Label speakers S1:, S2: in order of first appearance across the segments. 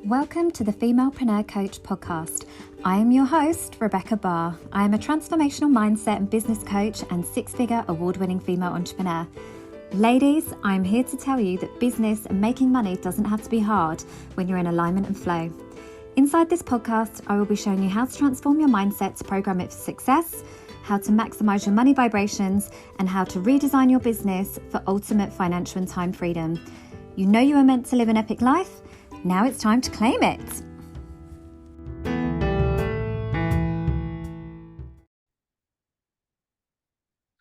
S1: Welcome to the Femalepreneur Coach podcast. I am your host, Rebecca Barr. I am a transformational mindset and business coach and six-figure award-winning female entrepreneur. Ladies, I'm here to tell you that business and making money doesn't have to be hard when you're in alignment and flow. Inside this podcast, I will be showing you how to transform your mindset to program it for success, how to maximize your money vibrations, and how to redesign your business for ultimate financial and time freedom. You know you are meant to live an epic life. Now it's time to claim it.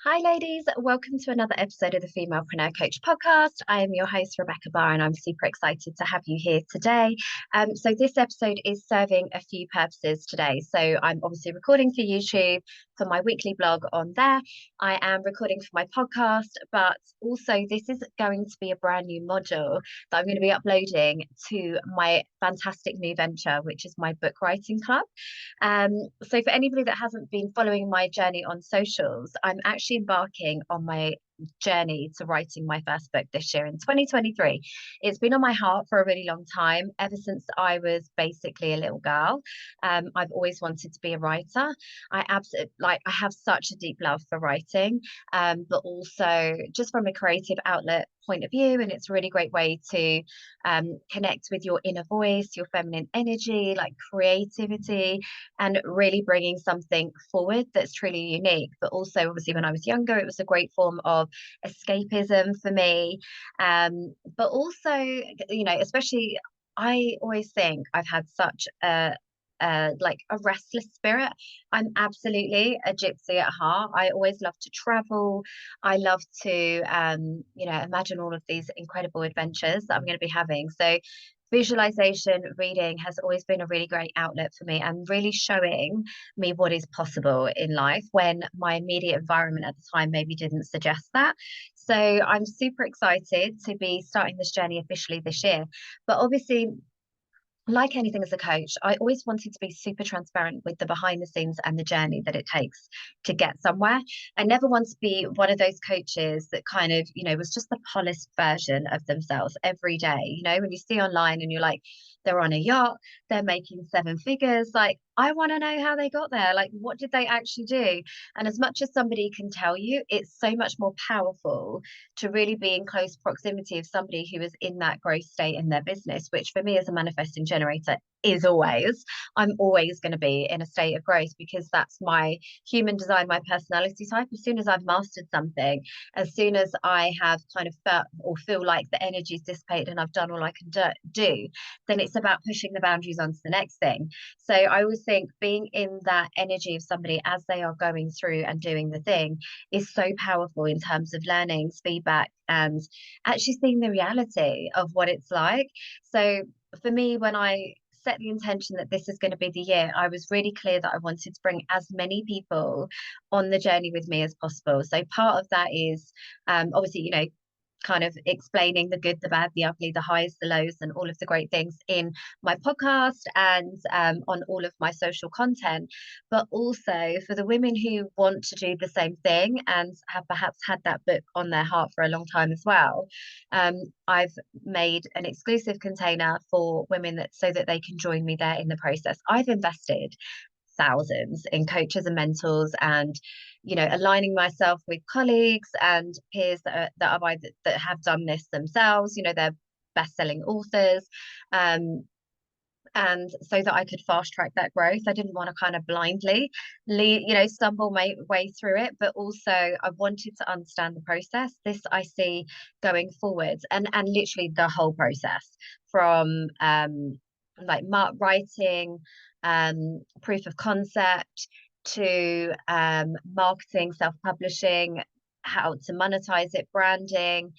S1: Hi ladies, welcome to another episode of the Femalepreneur Coach podcast. I am your host Rebecca Barr and I'm super excited to have you here today. So this episode is serving a few purposes today. So I'm obviously recording for YouTube, for my weekly blog on there. I am recording for my podcast, but also this is going to be a brand new module that I'm going to be uploading to my fantastic new venture, which is my book writing club. So for anybody that hasn't been following my journey on socials, I'm actually embarking on my journey to writing my first book this year in 2023. It's been on my heart for a really long time, ever since I was basically a little girl. I've always wanted to be a writer. I have such a deep love for writing, but also just from a creative outlet point of view, and it's a really great way to connect with your inner voice, your feminine energy, like creativity, and really bringing something forward that's truly unique. But also, obviously, when I was younger, it was a great form of escapism for me. But also, you know, especially, I always think I've had such a restless spirit. I'm absolutely a gypsy at heart. I always love to travel. I love to imagine all of these incredible adventures that I'm going to be having. So visualization reading has always been a really great outlet for me and really showing me what is possible in life when my immediate environment at the time maybe didn't suggest that. So I'm super excited to be starting this journey officially this year. But obviously, like anything as a coach, I always wanted to be super transparent with the behind the scenes and the journey that it takes to get somewhere. I never want to be one of those coaches that kind of, was just the polished version of themselves every day. You know, when you see online and you're like, they're on a yacht, they're making seven figures. Like, I want to know how they got there. Like, what did they actually do? And as much as somebody can tell you, it's so much more powerful to really be in close proximity of somebody who is in that growth state in their business, which for me as a manifesting generator is I'm always going to be in a state of growth because that's my human design, my personality type. As soon as I've mastered something, as soon as I have kind of felt or feel like the energy's dissipated and I've done all I can do, then it's about pushing the boundaries onto the next thing. So I always think being in that energy of somebody as they are going through and doing the thing is so powerful in terms of learning, feedback, and actually seeing the reality of what it's like. So for me, when I set the intention that this is going to be the year, I was really clear that I wanted to bring as many people on the journey with me as possible. So part of that is obviously, kind of explaining the good, the bad, the ugly, the highs, the lows, and all of the great things in my podcast and on all of my social content. But also for the women who want to do the same thing and have perhaps had that book on their heart for a long time as well, I've made an exclusive container for women so that they can join me there in the process. I've invested thousands in coaches and mentors and aligning myself with colleagues and peers that have done this themselves. They're best-selling authors, and so that I could fast track that growth. I didn't want to kind of blindly stumble my way through it, but also I wanted to understand the process. This I see going forwards, and literally the whole process from writing, proof of concept, to marketing, self-publishing, how to monetize it, branding,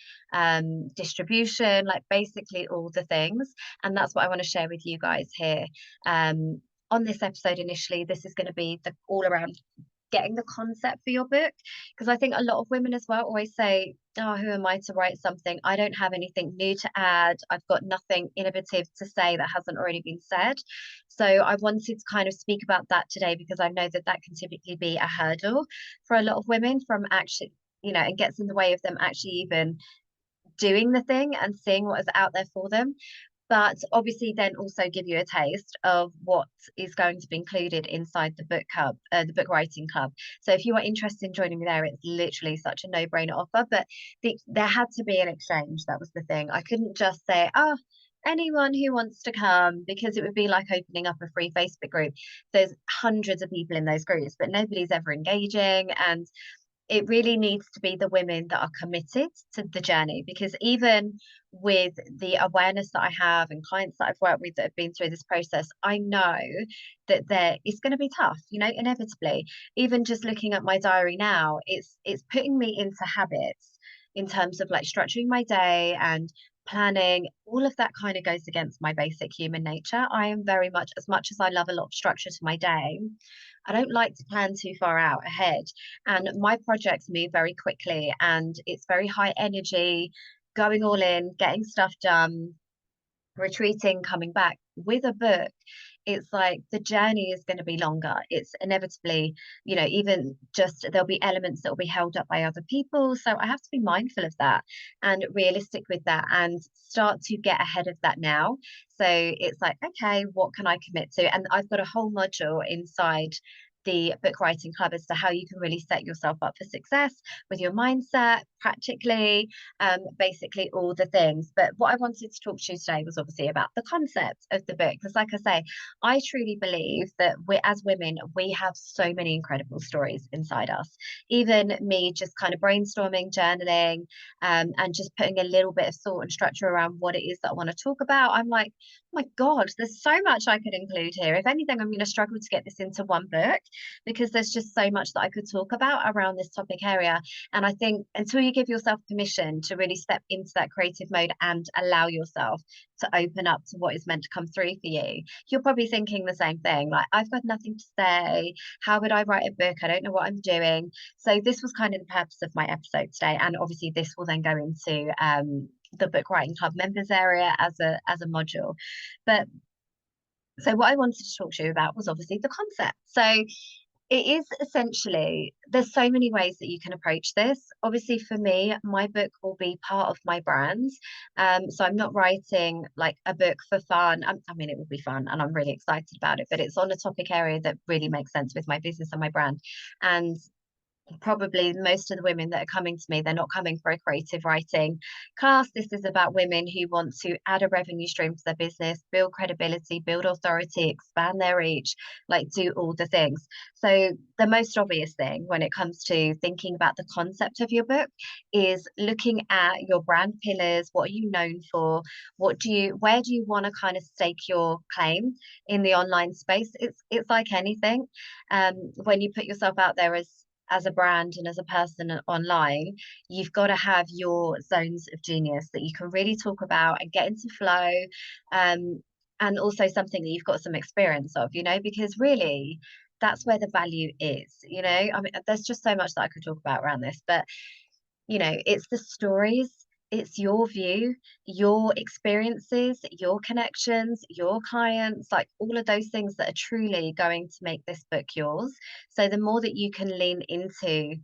S1: distribution, like basically all the things. And that's what I want to share with you guys here. On this episode, initially, this is going to be the all around getting the concept for your book, because I think a lot of women as well always say, oh, who am I to write something? I don't have anything new to add. I've got nothing innovative to say that hasn't already been said. So I wanted to kind of speak about that today, because I know that can typically be a hurdle for a lot of women from actually, it gets in the way of them actually even doing the thing and seeing what is out there for them. but obviously then also give you a taste of what is going to be included inside the book club, the book writing club. So if you are interested in joining me there, it's literally such a no-brainer offer. But there had to be an exchange. That was the thing. I couldn't just say, oh, anyone who wants to come, because it would be like opening up a free Facebook group. There's hundreds of people in those groups, but nobody's ever engaging. And it really needs to be the women that are committed to the journey, because even with the awareness that I have and clients that I've worked with that have been through this process, I know that it's going to be tough, inevitably. Even just looking at my diary now, it's putting me into habits in terms of like structuring my day and planning. All of that kind of goes against my basic human nature. I am very much, as much as I love a lot of structure to my day, I don't like to plan too far out ahead. And my projects move very quickly and it's very high energy, going all in, getting stuff done, retreating, coming back. With a book, it's like the journey is going to be longer. It's inevitably, even just there'll be elements that will be held up by other people. So I have to be mindful of that and realistic with that and start to get ahead of that now. So it's like, okay, what can I commit to? And I've got a whole module inside the book writing club as to how you can really set yourself up for success with your mindset, practically, basically all the things. But what I wanted to talk to you today was obviously about the concept of the book, because like I say, I truly believe that as women, we have so many incredible stories inside us. Even me just kind of brainstorming, journaling, and just putting a little bit of thought and structure around what it is that I want to talk about, I'm like, oh my God, there's so much I could include here. If anything, I'm going to struggle to get this into one book because there's just so much that I could talk about around this topic area. And I think until you give yourself permission to really step into that creative mode and allow yourself to open up to what is meant to come through for you, you're probably thinking the same thing. Like, I've got nothing to say. How would I write a book? I don't know what I'm doing. So this was kind of the purpose of my episode today. And obviously this will then go into the book writing club members area as a module. But so what I wanted to talk to you about was obviously the concept. So it is essentially, there's so many ways that you can approach this. Obviously, for me, my book will be part of my brand. So I'm not writing like a book for fun. I mean, it will be fun and I'm really excited about it, but it's on a topic area that really makes sense with my business and my brand. And probably most of the women that are coming to me, they're not coming for a creative writing class. This is about women who want to add a revenue stream to their business, build credibility, build authority, expand their reach, like do all the things. So the most obvious thing when it comes to thinking about the concept of your book is looking at your brand pillars. What are you known for? Where do you want to kind of stake your claim in the online space? It's like anything. When you put yourself out there as a brand and as a person online, you've got to have your zones of genius that you can really talk about and get into flow. And also something that you've got some experience of, because really that's where the value is. I mean, there's just so much that I could talk about around this, but it's the stories, it's your view, your experiences, your connections, your clients, like all of those things that are truly going to make this book yours. So the more that you can lean into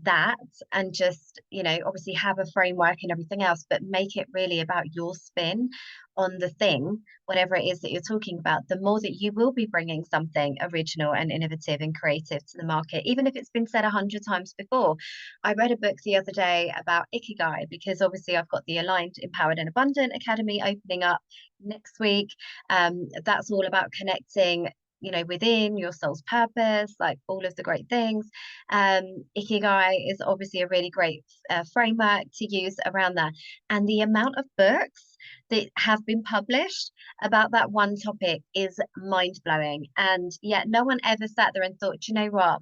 S1: that and just, obviously have a framework and everything else, but make it really about your spin on the thing, whatever it is that you're talking about, the more that you will be bringing something original and innovative and creative to the market, even if it's been said 100 times before. I read a book the other day about Ikigai, because obviously I've got the Aligned, Empowered and Abundant Academy opening up next week. That's all about connecting within your soul's purpose, like all of the great things. Ikigai is obviously a really great framework to use around that. And the amount of books that have been published about that one topic is mind-blowing. And yet no one ever sat there and thought, you know what?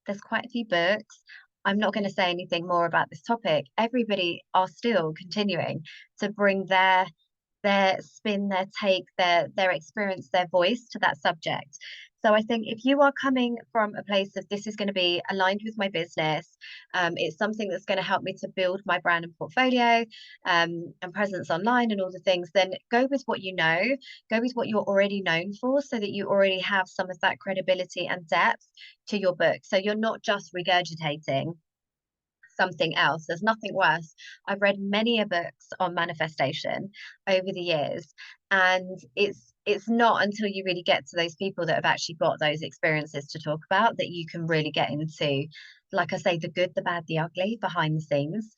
S1: There's quite a few books. I'm not going to say anything more about this topic. Everybody are still continuing to bring their spin, their take, their experience, their voice to that subject. So I think if you are coming from a place of this is going to be aligned with my business, it's something that's going to help me to build my brand and portfolio, and presence online and all the things, then go with what you know, go with what you're already known for, so that you already have some of that credibility and depth to your book. So you're not just regurgitating something else. There's nothing worse. I've read many a books on manifestation over the years, and it's not until you really get to those people that have actually got those experiences to talk about that you can really get into, like I say, the good, the bad, the ugly behind the scenes.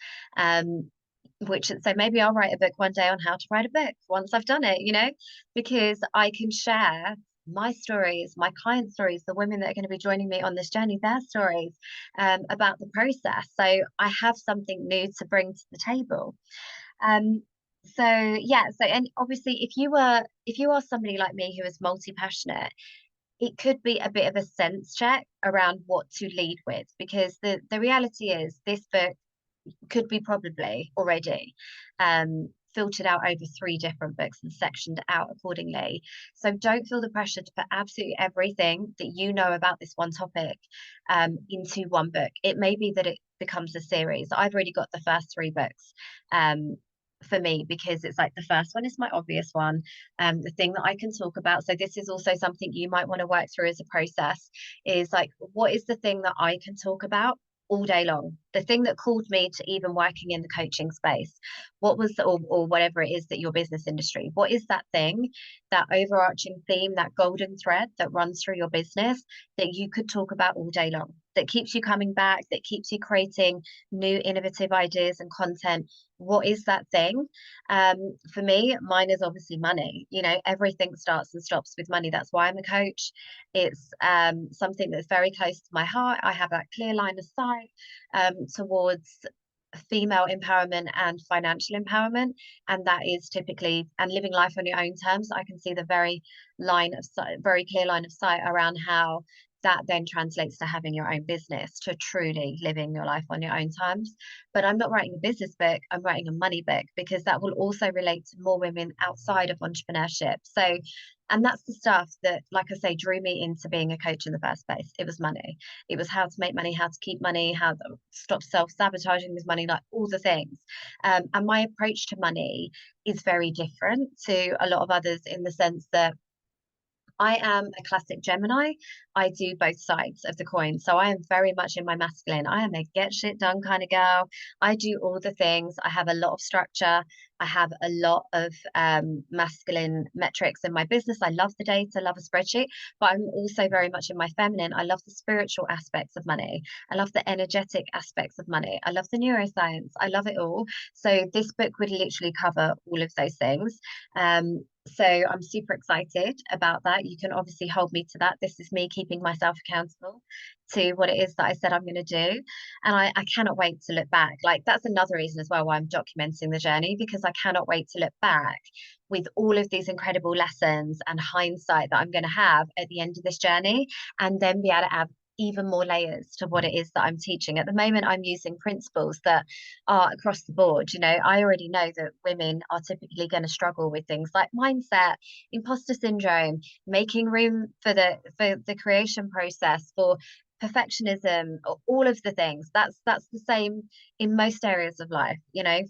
S1: Which so maybe I'll write a book one day on how to write a book once I've done it, because I can share my stories, my client stories, the women that are going to be joining me on this journey, their stories, about the process. So I have something new to bring to the table. So yeah, so and obviously if you are somebody like me who is multi-passionate, it could be a bit of a sense check around what to lead with, because the reality is this book could be probably already filtered out over 3 different books and sectioned out accordingly. So don't feel the pressure to put absolutely everything that you know about this one topic into one book. It may be that it becomes a series. I've already got the first 3 books for me, because it's like the first one is my obvious one, the thing that I can talk about. So this is also something you might want to work through as a process, is like, what is the thing that I can talk about all day long, the thing that called me to even working in the coaching space? What was or whatever it is that your business industry, what is that thing, that overarching theme, that golden thread that runs through your business that you could talk about all day long, that keeps you coming back, that keeps you creating new innovative ideas and content? What is that thing? For me, mine is obviously money. Everything starts and stops with money. That's why I'm a coach. It's something that's very close to my heart. I have that clear line of sight towards female empowerment and financial empowerment, and that is typically, and living life on your own terms. I can see the very clear line of sight around how that then translates to having your own business, to truly living your life on your own terms. But I'm not writing a business book, I'm writing a money book, because that will also relate to more women outside of entrepreneurship. So, and that's the stuff that, like I say, drew me into being a coach in the first place. It was money. It was how to make money, how to keep money, how to stop self-sabotaging with money, like all the things. And my approach to money is very different to a lot of others, in the sense that I am a classic Gemini. I do both sides of the coin. So I am very much in my masculine. I am a get shit done kind of girl. I do all the things. I have a lot of structure. I have a lot of masculine metrics in my business. I love the data, love a spreadsheet, but I'm also very much in my feminine. I love the spiritual aspects of money. I love the energetic aspects of money. I love the neuroscience. I love it all. So this book would literally cover all of those things. So I'm super excited about that. You can obviously hold me to that. This is me keeping myself accountable to what it is that I said I'm going to do. And I cannot wait to look back. Like, that's another reason as well why I'm documenting the journey, because I cannot wait to look back with all of these incredible lessons and hindsight that I'm going to have at the end of this journey, and then be able to add even more layers to what it is that I'm teaching. At the moment, I'm using principles that are across the board. I already know that women are typically going to struggle with things like mindset, imposter syndrome, making room for the creation process, for perfectionism, all of the things. That's the same in most areas of life.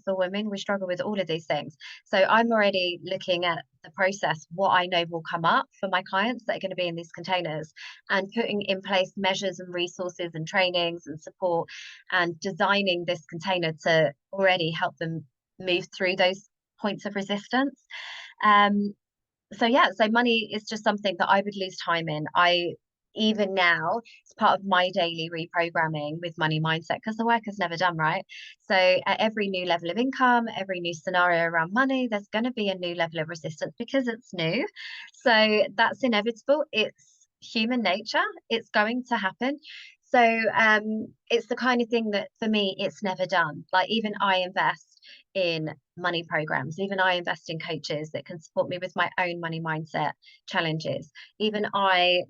S1: For women, we struggle with all of these things. So I'm already looking at the process, what I know will come up for my clients that are going to be in these containers, and putting in place measures and resources and trainings and support, and designing this container to already help them move through those points of resistance. So yeah, so money is just something that I would lose time in. Even now, it's part of my daily reprogramming with money mindset, because the work is never done, right? So at every new level of income, every new scenario around money, there's going to be a new level of resistance, because it's new. So that's inevitable. It's human nature. It's going to happen. So it's the kind of thing that, for me, it's never done. Like, even I invest in money programs, even I invest in coaches that can support me with my own money mindset challenges. Even I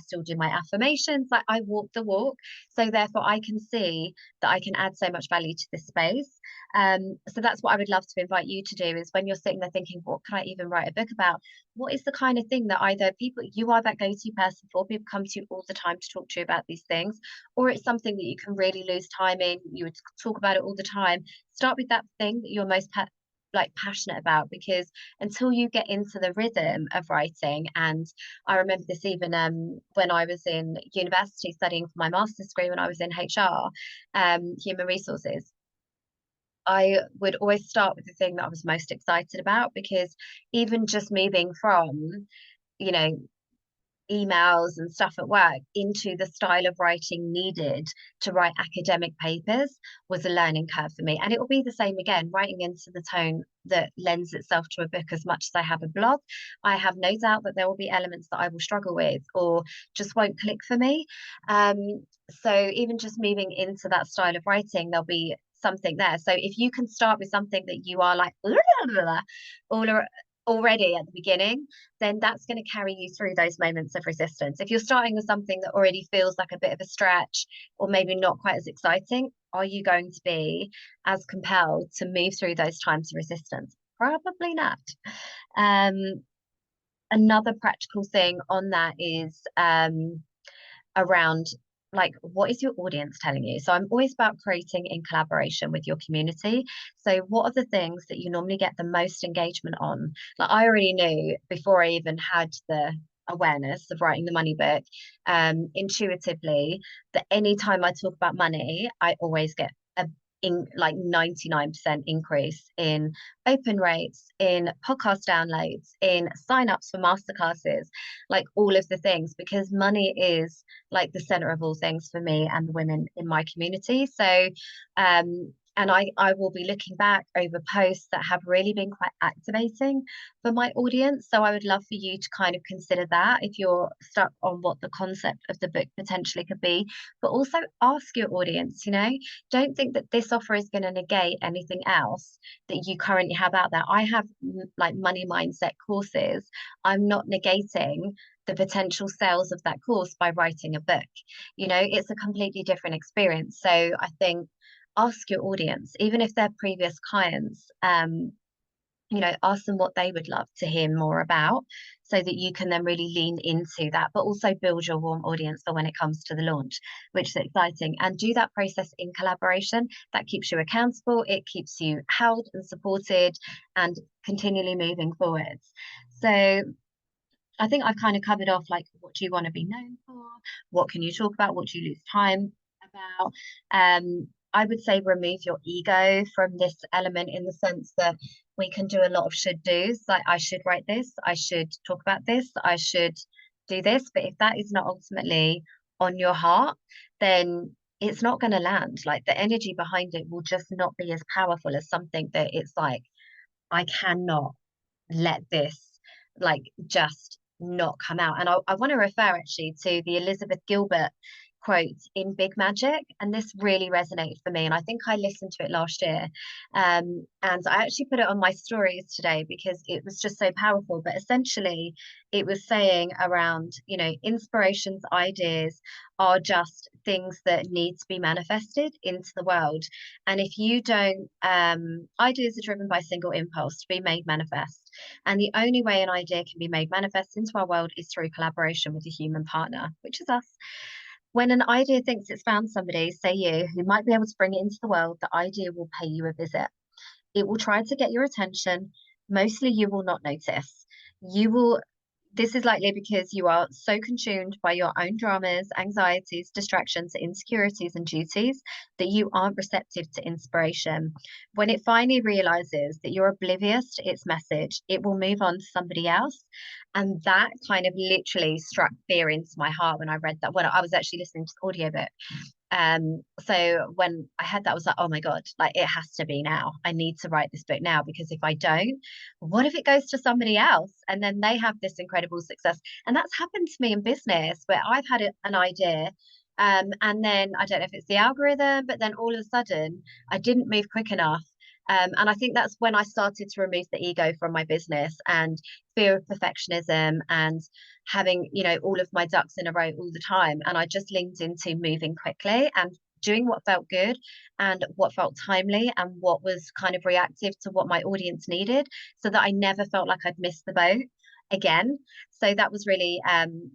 S1: still do my affirmations. Like, I walk the walk, so therefore I can see that I can add so much value to this space. So that's what I would love to invite you to do, is when you're sitting there thinking, what can I even write a book about? What is the kind of thing that either you are that go-to person for, people come to you all the time to talk to you about these things, or it's something that you can really lose time in, you would talk about it all the time. Start with that thing that you're most like passionate about, because until you get into the rhythm of writing, and I remember this even when I was in university studying for my master's degree when I was in HR, human resources. I would always start with the thing that I was most excited about, because even just moving from, you know, emails and stuff at work into the style of writing needed to write academic papers was a learning curve for me. And it will be the same again, writing into the tone that lends itself to a book as much as I have a blog. I have no doubt that there will be elements that I will struggle with or just won't click for me. Um, so even just moving into that style of writing, there'll be something there. So if you can start with something that you are like all already at the beginning, then that's going to carry you through those moments of resistance. If you're starting with something that already feels like a bit of a stretch or maybe not quite as exciting, are you going to be as compelled to move through those times of resistance? Probably not. Um, Another practical thing on that is around, like, what is your audience telling you? So I'm always about creating in collaboration with your community. So what are the things that you normally get the most engagement on? Like, I already knew before I even had the awareness of writing the money book, intuitively, that anytime I talk about money, I always get a in like 99% increase in open rates, in podcast downloads, in sign-ups for masterclasses, like all of the things, because money is like the center of all things for me and the women in my community. So, and I will be looking back over posts that have really been quite activating for my audience. So I would love for you to kind of consider that if you're stuck on what the concept of the book potentially could be, but also ask your audience, don't think that this offer is going to negate anything else that you currently have out there. I have like money mindset courses. I'm not negating the potential sales of that course by writing a book. It's a completely different experience. So I think ask your audience, even if they're previous clients, ask them what they would love to hear more about, so that you can then really lean into that, but also build your warm audience for when it comes to the launch, which is exciting. And do that process in collaboration. That keeps you accountable, it keeps you held and supported and continually moving forwards. So I think I've kind of covered off, like, what do you want to be known for? What can you talk about? What do you lose time about? I would say remove your ego from this element, in the sense that we can do a lot of should do's, like I should write this, I should talk about this, I should do this. But if that is not ultimately on your heart, then it's not going to land. Like, the energy behind it will just not be as powerful as something that it's like, I cannot let this like just not come out. And I want to refer actually to the Elizabeth Gilbert quote in Big Magic, and this really resonated for me, and I think I listened to it last year, and I actually put it on my stories today because it was just so powerful. But essentially it was saying around, inspirations, ideas are just things that need to be manifested into the world. And if you don't, ideas are driven by single impulse to be made manifest. And the only way an idea can be made manifest into our world is through collaboration with a human partner, which is us. When an idea thinks it's found somebody, say you, who might be able to bring it into the world, the idea will pay you a visit. It will try to get your attention. Mostly you will not notice. You will This is likely because you are so consumed by your own dramas, anxieties, distractions, insecurities, and duties that you aren't receptive to inspiration. When it finally realizes that you're oblivious to its message, it will move on to somebody else. And that kind of literally struck fear into my heart when I read that. When I was actually listening to the audiobook, so when I had that, I was like, oh my God, like, it has to be now. I need to write this book now, because if I don't, what if it goes to somebody else and then they have this incredible success? And that's happened to me in business, where I've had an idea, and then I don't know if it's the algorithm, but then all of a sudden I didn't move quick enough. And I think that's when I started to remove the ego from my business, and fear of perfectionism, and having, all of my ducks in a row all the time. And I just linked into moving quickly and doing what felt good and what felt timely and what was kind of reactive to what my audience needed, so that I never felt like I'd missed the boat again. So that was really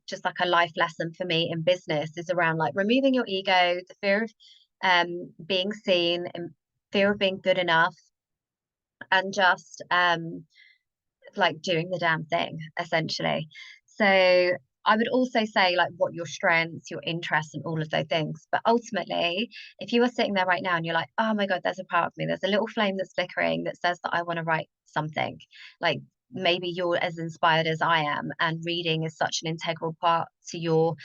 S1: just like a life lesson for me in business, is around like removing your ego, the fear of being seen, and fear of being good enough, and just like doing the damn thing, essentially. So I would also say like what your strengths, your interests, and all of those things. But ultimately, if you are sitting there right now and you're like, oh my God, there's a part of me, there's a little flame that's flickering that says that I want to write something, like maybe you're as inspired as I am, and reading is such an integral part to your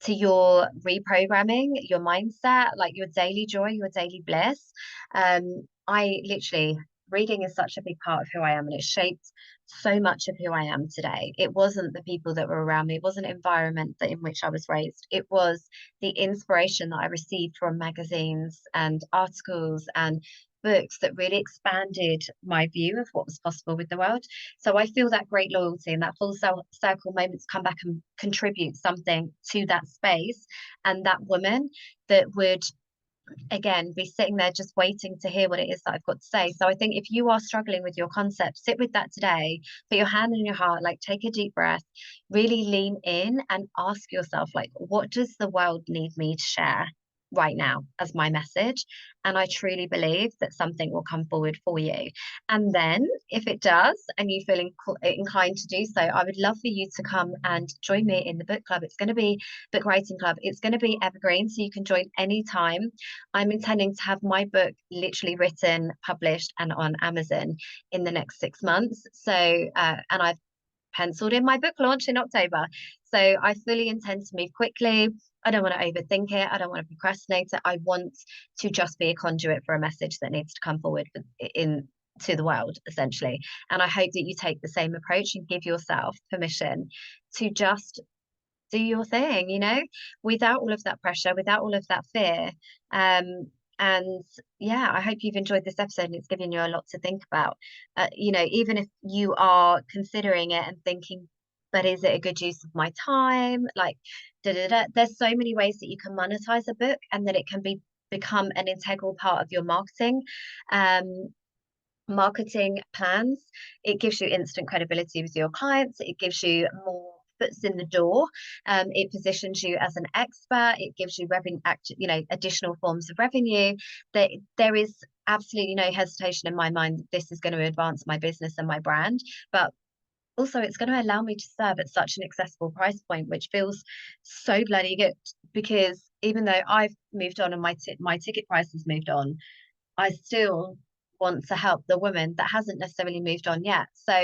S1: reprogramming, your mindset, like your daily joy, your daily bliss. I literally, reading is such a big part of who I am, and it shaped so much of who I am today. It wasn't the people that were around me, it wasn't environment that in which I was raised. It was the inspiration that I received from magazines and articles and books that really expanded my view of what was possible with the world. So I feel that great loyalty and that full circle moments come back and contribute something to that space, and that woman that would again be sitting there just waiting to hear what it is that I've got to say. So I think if you are struggling with your concept, sit with that today, put your hand in your heart, like take a deep breath, really lean in and ask yourself, like, what does the world need me to share right now as my message? And I truly believe that something will come forward for you. And then if it does and you feel inclined to do so, I would love for you to come and join me in the book club. It's going to be book writing club. It's going to be evergreen, so you can join anytime. I'm intending to have my book literally written, published, and on Amazon in the next 6 months. So, and I've penciled in my book launch in October. So I fully intend to move quickly. I don't want to overthink it. I don't want to procrastinate it. I want to just be a conduit for a message that needs to come forward to the world, essentially. And I hope that you take the same approach and give yourself permission to just do your thing, without all of that pressure, without all of that fear. And yeah, I hope you've enjoyed this episode and it's given you a lot to think about. Even if you are considering it and thinking, but is it a good use of my time? Like, there's so many ways that you can monetize a book and that it can become an integral part of your marketing plans. It gives you instant credibility with your clients. It gives you more foots in the door. It positions you as an expert. It gives you additional forms of revenue. There is absolutely no hesitation in my mind that this is going to advance my business and my brand, but also it's going to allow me to serve at such an accessible price point, which feels so bloody good, because even though I've moved on and my ticket price has moved on, I still want to help the woman that hasn't necessarily moved on yet. So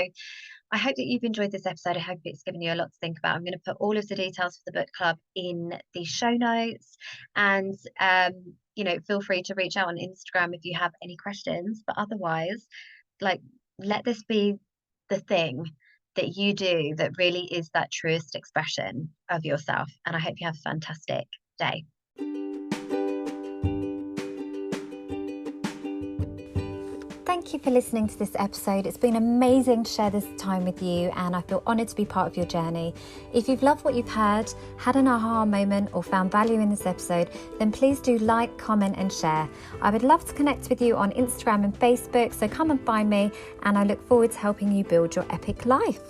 S1: I hope that you've enjoyed this episode. I hope it's given you a lot to think about. I'm going to put all of the details for the book club in the show notes, and feel free to reach out on Instagram if you have any questions. But otherwise, like, let this be the thing that you do that really is that truest expression of yourself. And I hope you have a fantastic day. Thank you for listening to this episode. It's been amazing to share this time with you, and I feel honoured to be part of your journey. If you've loved what you've heard, had an aha moment, or found value in this episode, then please do like, comment and share. I would love to connect with you on Instagram and Facebook, so come and find me, and I look forward to helping you build your epic life.